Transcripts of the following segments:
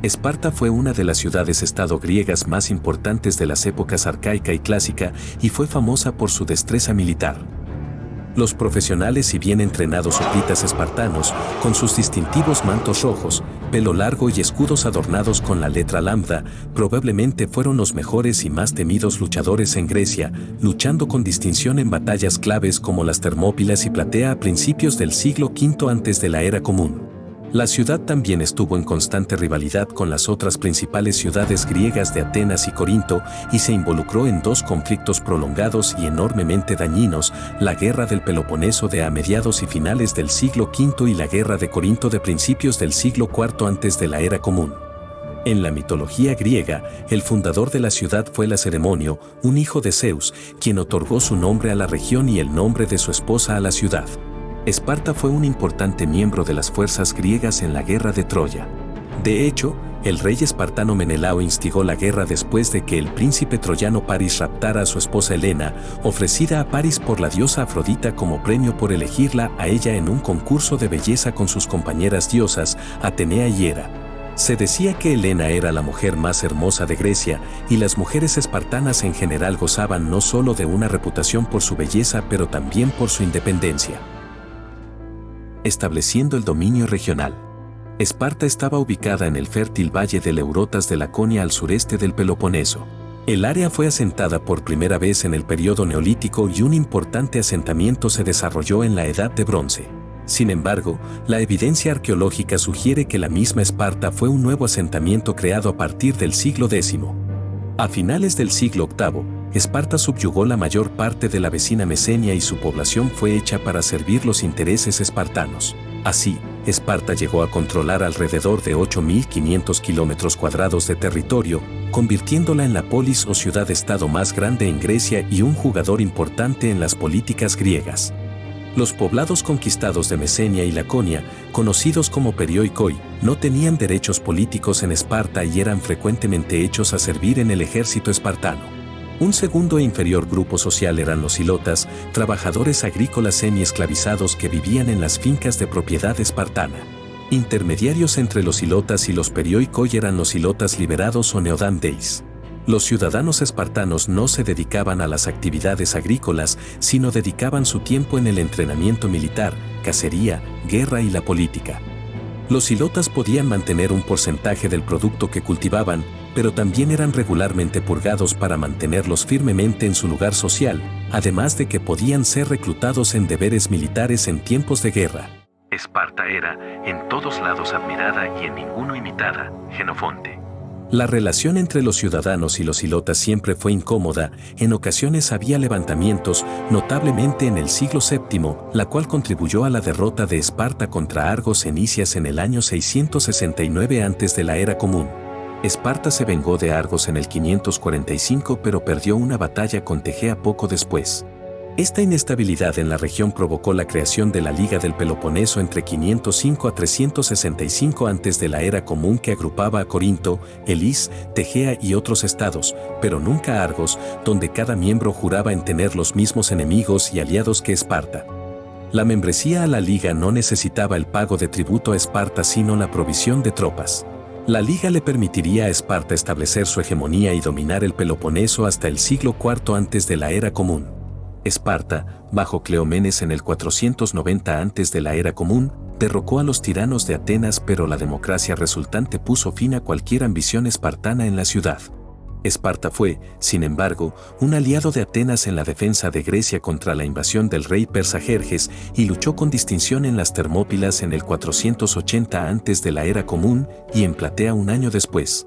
Esparta fue una de las ciudades-estado griegas más importantes de las épocas arcaica y clásica y fue famosa por su destreza militar. Los profesionales y bien entrenados hoplitas espartanos, con sus distintivos mantos rojos, pelo largo y escudos adornados con la letra lambda, probablemente fueron los mejores y más temidos luchadores en Grecia, luchando con distinción en batallas claves como las Termópilas y Platea a principios del siglo V antes de la era común. La ciudad también estuvo en constante rivalidad con las otras principales ciudades griegas de Atenas y Corinto y se involucró en dos conflictos prolongados y enormemente dañinos, la Guerra del Peloponeso de a mediados y finales del siglo V y la Guerra de Corinto de principios del siglo IV antes de la era común. En la mitología griega, el fundador de la ciudad fue Lacedemonio, un hijo de Zeus, quien otorgó su nombre a la región y el nombre de su esposa a la ciudad. Esparta fue un importante miembro de las fuerzas griegas en la guerra de Troya. De hecho, el rey espartano Menelao instigó la guerra después de que el príncipe troyano Paris raptara a su esposa Helena, ofrecida a Paris por la diosa Afrodita como premio por elegirla a ella en un concurso de belleza con sus compañeras diosas, Atenea y Hera. Se decía que Helena era la mujer más hermosa de Grecia, y las mujeres espartanas en general gozaban no solo de una reputación por su belleza pero también por su independencia. Estableciendo el dominio regional. Esparta estaba ubicada en el fértil valle del Eurotas de Laconia al sureste del Peloponeso. El área fue asentada por primera vez en el período neolítico y un importante asentamiento se desarrolló en la Edad de Bronce. Sin embargo, la evidencia arqueológica sugiere que la misma Esparta fue un nuevo asentamiento creado a partir del siglo X. A finales del siglo VIII, Esparta subyugó la mayor parte de la vecina Mesenia y su población fue hecha para servir los intereses espartanos. Así, Esparta llegó a controlar alrededor de 8.500 kilómetros cuadrados de territorio, convirtiéndola en la polis o ciudad-estado más grande en Grecia y un jugador importante en las políticas griegas. Los poblados conquistados de Mesenia y Laconia, conocidos como perioikoi, no tenían derechos políticos en Esparta y eran frecuentemente hechos a servir en el ejército espartano. Un segundo e inferior grupo social eran los ilotas, trabajadores agrícolas semi-esclavizados que vivían en las fincas de propiedad espartana. Intermediarios entre los ilotas y los perioikoi eran los ilotas liberados o neodandeis. Los ciudadanos espartanos no se dedicaban a las actividades agrícolas, sino dedicaban su tiempo en el entrenamiento militar, cacería, guerra y la política. Los ilotas podían mantener un porcentaje del producto que cultivaban, pero también eran regularmente purgados para mantenerlos firmemente en su lugar social, además de que podían ser reclutados en deberes militares en tiempos de guerra. Esparta era, en todos lados admirada y en ninguno imitada, Jenofonte. La relación entre los ciudadanos y los ilotas siempre fue incómoda, en ocasiones había levantamientos, notablemente en el siglo VII, la cual contribuyó a la derrota de Esparta contra Argos en Isias en el año 669 antes de la era común. Esparta se vengó de Argos en el 545 pero perdió una batalla con Tegea poco después. Esta inestabilidad en la región provocó la creación de la Liga del Peloponeso entre 505 a 365 antes de la era común que agrupaba a Corinto, Elis, Tegea y otros estados, pero nunca Argos, donde cada miembro juraba en tener los mismos enemigos y aliados que Esparta. La membresía a la Liga no necesitaba el pago de tributo a Esparta sino la provisión de tropas. La Liga le permitiría a Esparta establecer su hegemonía y dominar el Peloponeso hasta el siglo IV antes de la era común. Esparta, bajo Cleómenes en el 490 antes de la era común, derrocó a los tiranos de Atenas pero la democracia resultante puso fin a cualquier ambición espartana en la ciudad. Esparta fue, sin embargo, un aliado de Atenas en la defensa de Grecia contra la invasión del rey persa Jerjes y luchó con distinción en las Termópilas en el 480 antes de la era común y en Platea un año después.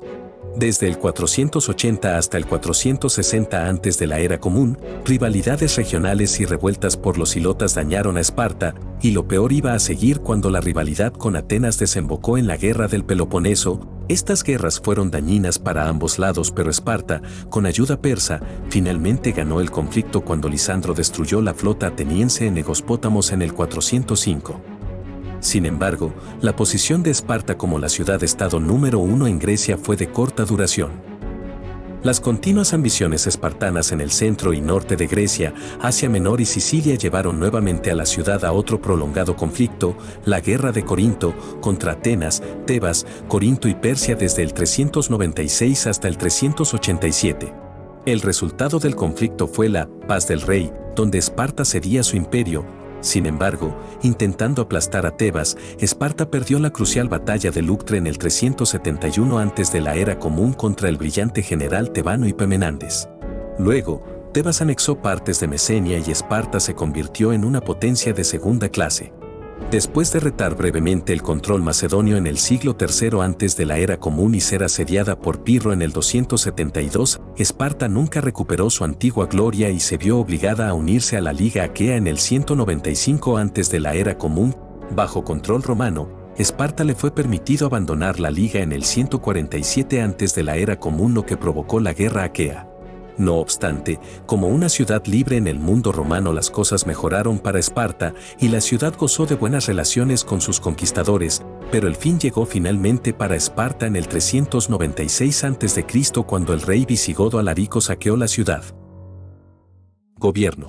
Desde el 480 hasta el 460 antes de la era común, rivalidades regionales y revueltas por los ilotas dañaron a Esparta, y lo peor iba a seguir cuando la rivalidad con Atenas desembocó en la Guerra del Peloponeso. Estas guerras fueron dañinas para ambos lados pero Esparta, con ayuda persa, finalmente ganó el conflicto cuando Lisandro destruyó la flota ateniense en Egospótamos en el 405. Sin embargo, la posición de Esparta como la ciudad-estado número 1 en Grecia fue de corta duración. Las continuas ambiciones espartanas en el centro y norte de Grecia, Asia Menor y Sicilia llevaron nuevamente a la ciudad a otro prolongado conflicto, la Guerra de Corinto, contra Atenas, Tebas, Corinto y Persia desde el 396 hasta el 387. El resultado del conflicto fue la Paz del Rey, donde Esparta cedía su imperio. Sin embargo, intentando aplastar a Tebas, Esparta perdió la crucial batalla de Leuctra en el 371 antes de la era común contra el brillante general tebano Epiménides. Luego, Tebas anexó partes de Mesenia y Esparta se convirtió en una potencia de segunda clase. Después de retar brevemente el control macedonio en el siglo III antes de la era común y ser asediada por Pirro en el 272, Esparta nunca recuperó su antigua gloria y se vio obligada a unirse a la Liga Aquea en el 195 antes de la era común. Bajo control romano, Esparta le fue permitido abandonar la Liga en el 147 antes de la era común, lo que provocó la Guerra Aquea. No obstante, como una ciudad libre en el mundo romano, las cosas mejoraron para Esparta y la ciudad gozó de buenas relaciones con sus conquistadores, pero el fin llegó finalmente para Esparta en el 396 a.C. cuando el rey visigodo Alarico saqueó la ciudad. Gobierno.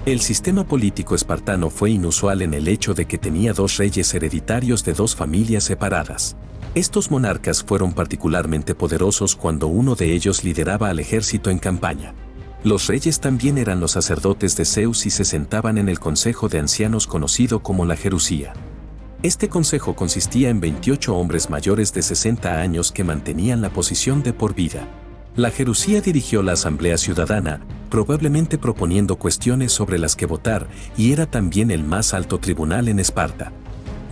El sistema político espartano fue inusual en el hecho de que tenía dos reyes hereditarios de dos familias separadas. Estos monarcas fueron particularmente poderosos cuando uno de ellos lideraba al ejército en campaña. Los reyes también eran los sacerdotes de Zeus y se sentaban en el consejo de ancianos conocido como la Gerusía. Este consejo consistía en 28 hombres mayores de 60 años que mantenían la posición de por vida. La Gerusía dirigió la asamblea ciudadana, probablemente proponiendo cuestiones sobre las que votar, y era también el más alto tribunal en Esparta.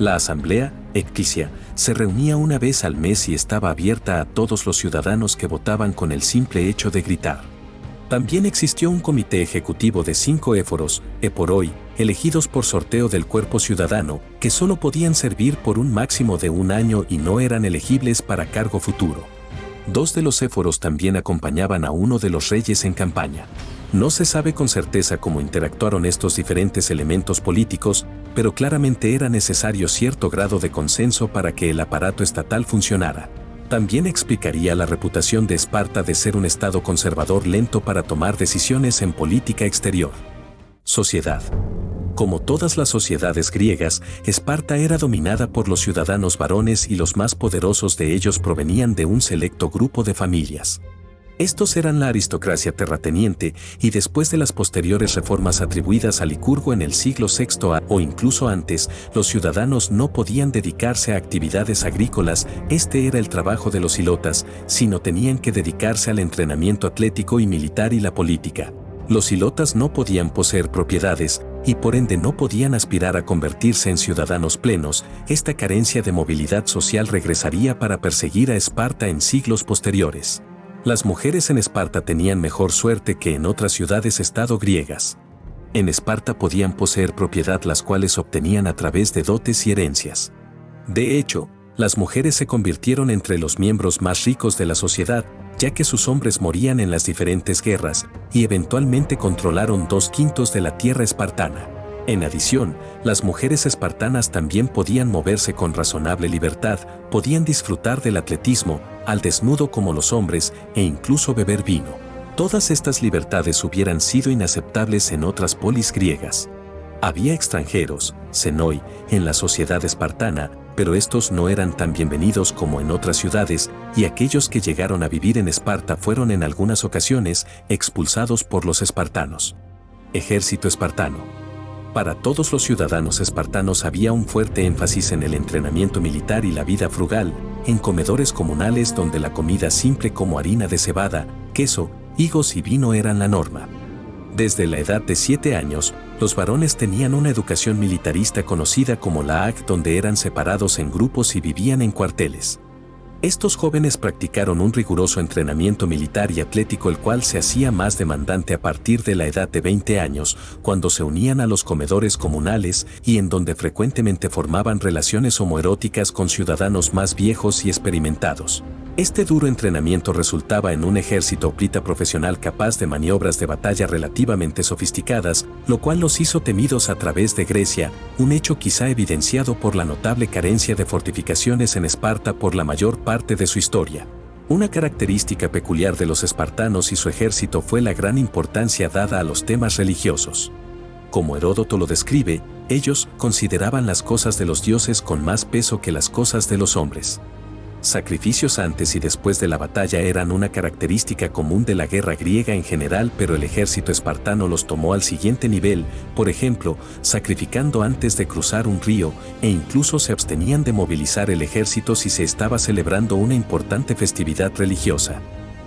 La asamblea, Ectisia, se reunía una vez al mes y estaba abierta a todos los ciudadanos que votaban con el simple hecho de gritar. También existió un comité ejecutivo de 5 éforos, eporoi, elegidos por sorteo del cuerpo ciudadano, que solo podían servir por un máximo de 1 año y no eran elegibles para cargo futuro. 2 de los éforos también acompañaban a uno de los reyes en campaña. No se sabe con certeza cómo interactuaron estos diferentes elementos políticos, pero claramente era necesario cierto grado de consenso para que el aparato estatal funcionara. También explicaría la reputación de Esparta de ser un estado conservador lento para tomar decisiones en política exterior. Sociedad. Como todas las sociedades griegas, Esparta era dominada por los ciudadanos varones y los más poderosos de ellos provenían de un selecto grupo de familias. Estos eran la aristocracia terrateniente y después de las posteriores reformas atribuidas a Licurgo en el siglo VI o incluso antes, los ciudadanos no podían dedicarse a actividades agrícolas, este era el trabajo de los hilotas, sino tenían que dedicarse al entrenamiento atlético y militar y la política. Los hilotas no podían poseer propiedades y por ende no podían aspirar a convertirse en ciudadanos plenos. Esta carencia de movilidad social regresaría para perseguir a Esparta en siglos posteriores. Las mujeres en Esparta tenían mejor suerte que en otras ciudades-estado griegas. En Esparta podían poseer propiedad las cuales obtenían a través de dotes y herencias. De hecho, las mujeres se convirtieron entre los miembros más ricos de la sociedad, ya que sus hombres morían en las diferentes guerras y eventualmente controlaron 2/5 de la tierra espartana. En adición, las mujeres espartanas también podían moverse con razonable libertad, podían disfrutar del atletismo, al desnudo como los hombres, e incluso beber vino. Todas estas libertades hubieran sido inaceptables en otras polis griegas. Había extranjeros, xenoi, en la sociedad espartana, pero estos no eran tan bienvenidos como en otras ciudades, y aquellos que llegaron a vivir en Esparta fueron en algunas ocasiones expulsados por los espartanos. Ejército espartano. Para todos los ciudadanos espartanos había un fuerte énfasis en el entrenamiento militar y la vida frugal, en comedores comunales donde la comida simple como harina de cebada, queso, higos y vino eran la norma. Desde la edad de 7 años, los varones tenían una educación militarista conocida como la AG, donde eran separados en grupos y vivían en cuarteles. Estos jóvenes practicaron un riguroso entrenamiento militar y atlético, el cual se hacía más demandante a partir de la edad de 20 años, cuando se unían a los comedores comunales y en donde frecuentemente formaban relaciones homoeróticas con ciudadanos más viejos y experimentados. Este duro entrenamiento resultaba en un ejército hoplita profesional capaz de maniobras de batalla relativamente sofisticadas, lo cual los hizo temidos a través de Grecia, un hecho quizá evidenciado por la notable carencia de fortificaciones en Esparta por la mayor parte de su historia. Una característica peculiar de los espartanos y su ejército fue la gran importancia dada a los temas religiosos. Como Heródoto lo describe, ellos consideraban las cosas de los dioses con más peso que las cosas de los hombres. Sacrificios antes y después de la batalla eran una característica común de la guerra griega en general, pero el ejército espartano los tomó al siguiente nivel, por ejemplo, sacrificando antes de cruzar un río, e incluso se abstenían de movilizar el ejército si se estaba celebrando una importante festividad religiosa.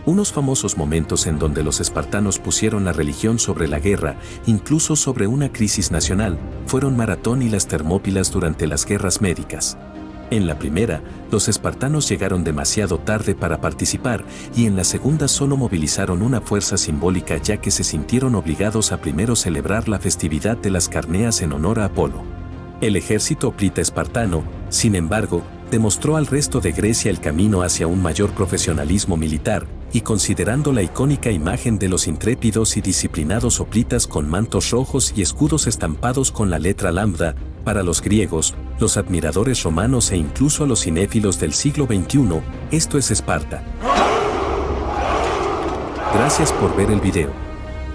Unos famosos momentos en donde los espartanos pusieron la religión sobre la guerra, incluso sobre una crisis nacional, fueron Maratón y las Termópilas durante las guerras médicas. En la primera, los espartanos llegaron demasiado tarde para participar, y en la segunda solo movilizaron una fuerza simbólica ya que se sintieron obligados a primero celebrar la festividad de las Carneas en honor a Apolo. El ejército hoplita espartano, sin embargo, demostró al resto de Grecia el camino hacia un mayor profesionalismo militar, y considerando la icónica imagen de los intrépidos y disciplinados hoplitas con mantos rojos y escudos estampados con la letra lambda, para los griegos, los admiradores romanos e incluso a los cinéfilos del siglo XXI, esto es Esparta. Gracias por ver el video.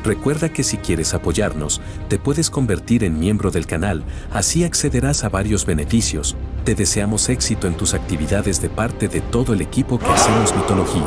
Recuerda que si quieres apoyarnos, te puedes convertir en miembro del canal, así accederás a varios beneficios. Te deseamos éxito en tus actividades de parte de todo el equipo que hacemos mitología.